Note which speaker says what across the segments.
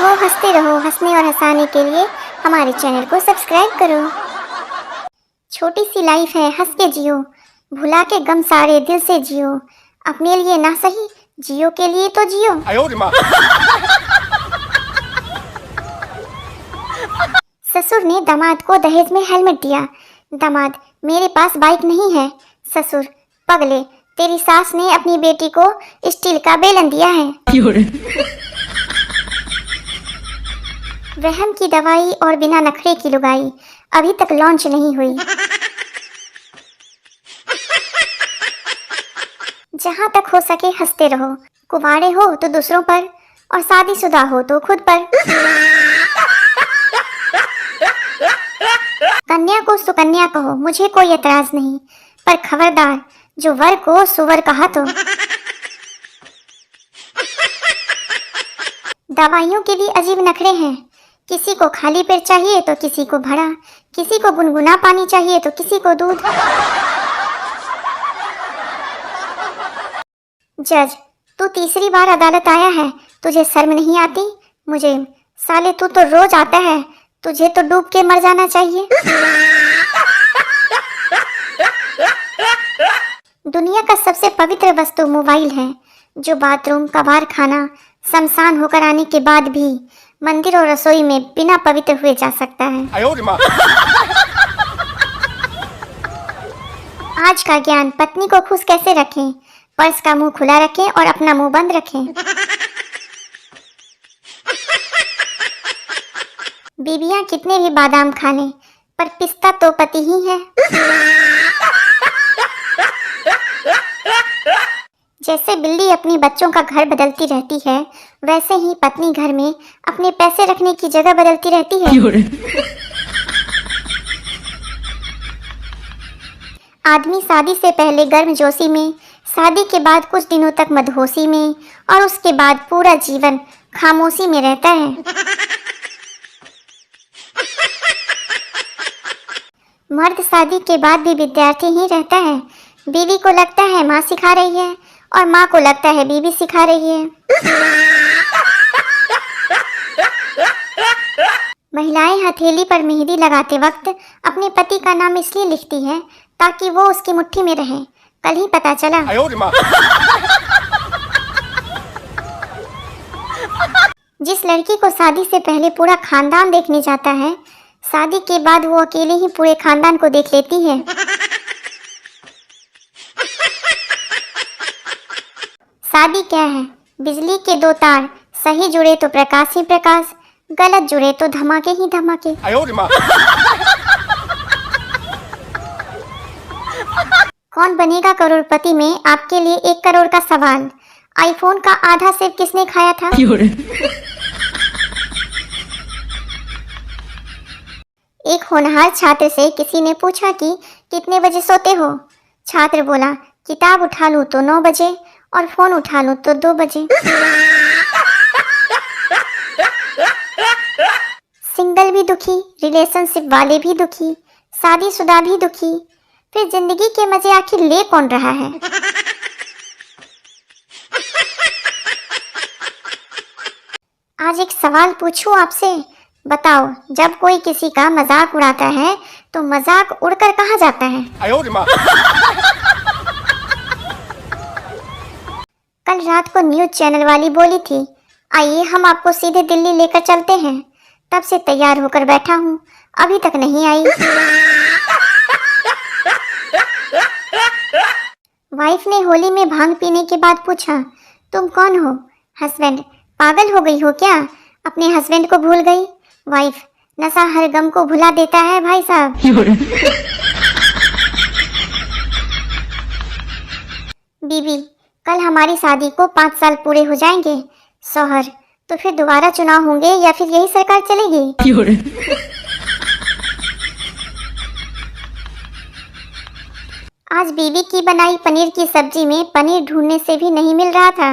Speaker 1: हंसते रहो। हंसने और हंसाने के लिए हमारे चैनल को सब्सक्राइब करो। छोटी सी लाइफ है, हंस के जियो, भुला के गम सारे दिल से जियो। अपने लिए ना सही, जियो के लिए तो जियो। ससुर ने दामाद को दहेज में हेलमेट दिया। दामाद, मेरे पास बाइक नहीं है। ससुर, पगले, तेरी सास ने अपनी बेटी को स्टील का बेलन दिया है। वहम की दवाई और बिना नखरे की लुगाई अभी तक लॉन्च नहीं हुई। जहां तक हो सके हंसते रहो। कुंवारे हो तो दूसरों पर और शादीशुदा हो तो खुद पर। कन्या को सुकन्या कहो, मुझे कोई एतराज नहीं, पर खबरदार जो वर को सुवर कहा तो। दवाइयों के भी अजीब नखरे हैं। किसी को खाली पेट चाहिए तो किसी को भरा, किसी को गुनगुना पानी चाहिए तो किसी को दूध। जज, तू तीसरी बार अदालत आया है, तुझे शर्म नहीं आती? मुझे साले तू तो रोज आता है, तुझे तो डूब के मर जाना चाहिए। दुनिया का सबसे पवित्र वस्तु मोबाइल है, जो बाथरूम, कबाड़ खाना, शमशान होकर आने के बाद भी मंदिर और रसोई में बिना पवित्र हुए जा सकता है। आज का ज्ञान, पत्नी को खुश कैसे रखें, पर्स का मुंह खुला रखें और अपना मुंह बंद रखें। बीबियां कितने भी बादाम खा लें, पर पिस्ता तो पति ही है। जैसे बिल्ली अपनी बच्चों का घर बदलती रहती है, वैसे ही पत्नी घर में अपने पैसे रखने की जगह बदलती रहती है। आदमी शादी से पहले गर्मजोशी में, शादी के बाद कुछ दिनों तक मदहोशी में और उसके बाद पूरा जीवन खामोशी में रहता है। मर्द शादी के बाद भी विद्यार्थी ही रहता है। बीवी को लगता है माँ सिखा रही है और माँ को लगता है बीवी सिखा रही है। महिलाएं हथेली पर मेहंदी लगाते वक्त अपने पति का नाम इसलिए लिखती है ताकि वो उसकी मुट्ठी में रहे। कल ही पता चला। जिस लड़की को शादी से पहले पूरा खानदान देखने जाता है, शादी के बाद वो अकेले ही पूरे खानदान को देख लेती है। शादी क्या है? बिजली के दो तार, सही जुड़े तो प्रकाश ही प्रकाश, गलत जुड़े तो धमाके ही धमाके। कौन बनेगा करोड़पति में आपके लिए 1 करोड़ का सवाल। आईफोन का आधा सेब किसने खाया था? एक होनहार छात्र से किसी ने पूछा कि कितने बजे सोते हो? छात्र बोला, किताब उठा लूं तो 9 बजे और फोन उठा लूं तो 2 बजे। सिंगल भी दुखी, रिलेशनशिप वाले भी दुखी, शादीशुदा भी दुखी, फिर जिंदगी के मजे आखिर ले कौन रहा है? आज एक सवाल पूछूं आपसे, बताओ, जब कोई किसी का मजाक उड़ाता है तो मजाक उड़कर कहाँ जाता है? कल रात को न्यूज चैनल वाली बोली थी, आइए हम आपको सीधे दिल्ली लेकर चलते हैं। तब से तैयार होकर बैठा हूँ, अभी तक नहीं आई। वाइफ ने होली में भांग पीने के बाद पूछा, तुम कौन हो? हस्बैंड, पागल हो गई हो क्या? अपने हस्बैंड को भूल गई? वाइफ, नशा हर गम को भुला देता है भाई साहब। बीबी, कल हमारी शादी को 5 साल पूरे हो जाएंगे। शौहर, तो फिर दोबारा चुनाव होंगे या फिर यही सरकार चलेगी? आज बीबी की बनाई पनीर की सब्जी में पनीर ढूंढने से भी नहीं मिल रहा था।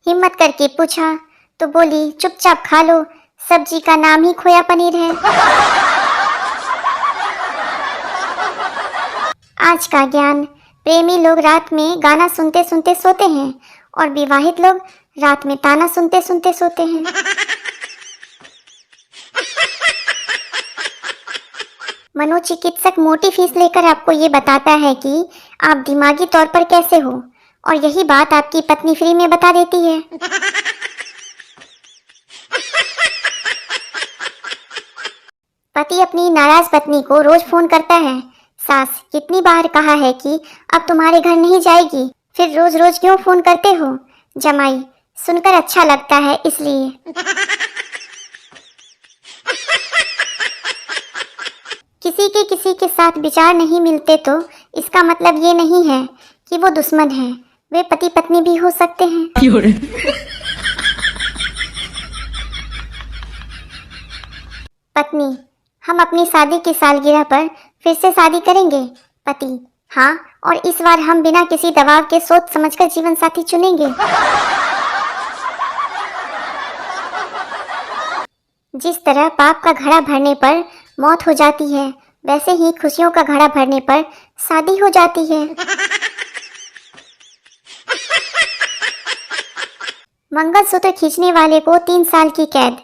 Speaker 1: हिम्मत करके पूछा तो बोली, चुपचाप खा लो, सब्जी का नाम ही खोया पनीर है। आज का ज्ञान, प्रेमी लोग रात में गाना सुनते सुनते सोते हैं और विवाहित लोग रात में ताना सुनते सुनते सोते हैं। मनोचिकित्सक मोटी फीस लेकर आपको ये बताता है कि आप दिमागी तौर पर कैसे हो, और यही बात आपकी पत्नी फ्री में बता देती है। पति अपनी नाराज पत्नी को रोज फोन करता है, सास कितनी बार कहा है कि अब तुम्हारे घर नहीं जाएगी, फिर रोज रोज क्यों फोन करते हो? जमाई सुनकर अच्छा लगता है इसलिए। किसी के साथ विचार नहीं मिलते तो इसका मतलब ये नहीं है कि वो दुश्मन हैं, वे पति पत्नी भी हो सकते हैं। पत्नी, हम अपनी शादी की सालगिरह पर फिर से शादी करेंगे। पति, हाँ, और इस बार हम बिना किसी दबाव के सोच समझकर जीवन साथी चुनेंगे। जिस तरह पाप का घड़ा भरने पर मौत हो जाती है, वैसे ही खुशियों का घड़ा भरने पर शादी हो जाती है। मंगलसूत्र खींचने वाले को 3 साल की कैद,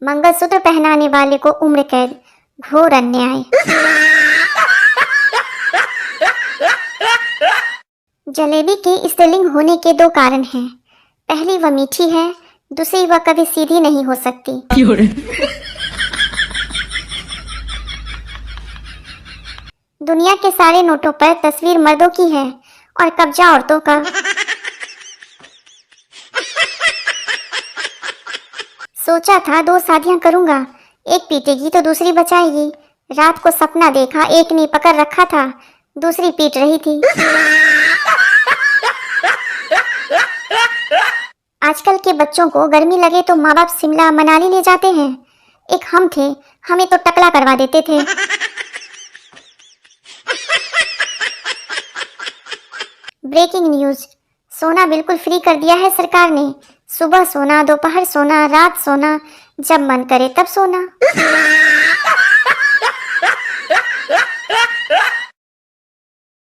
Speaker 1: मंगलसूत्र पहनाने वाले को उम्र कैद। घोर अन्याय। जलेबी के स्त्रीलिंग होने के 2 कारण हैं। पहली, वह मीठी है, दूसरी, वह कभी सीधी नहीं हो सकती। दुनिया के सारे नोटों पर तस्वीर मर्दों की है और कब्जा औरतों का। सोचा था 2 शादियां करूंगा, एक पीटेगी तो दूसरी बचाएगी। रात को सपना देखा, एक ने पकड़ रखा था, दूसरी पीट रही थी। आजकल के बच्चों को गर्मी लगे तो माँ बाप शिमला मनाली ले जाते हैं। एक हम थे, हमें तो टकला करवा देते थे। ब्रेकिंग न्यूज, सोना बिल्कुल फ्री कर दिया है सरकार ने। सुबह सोना, दोपहर सोना, रात सोना, जब मन करे तब सोना।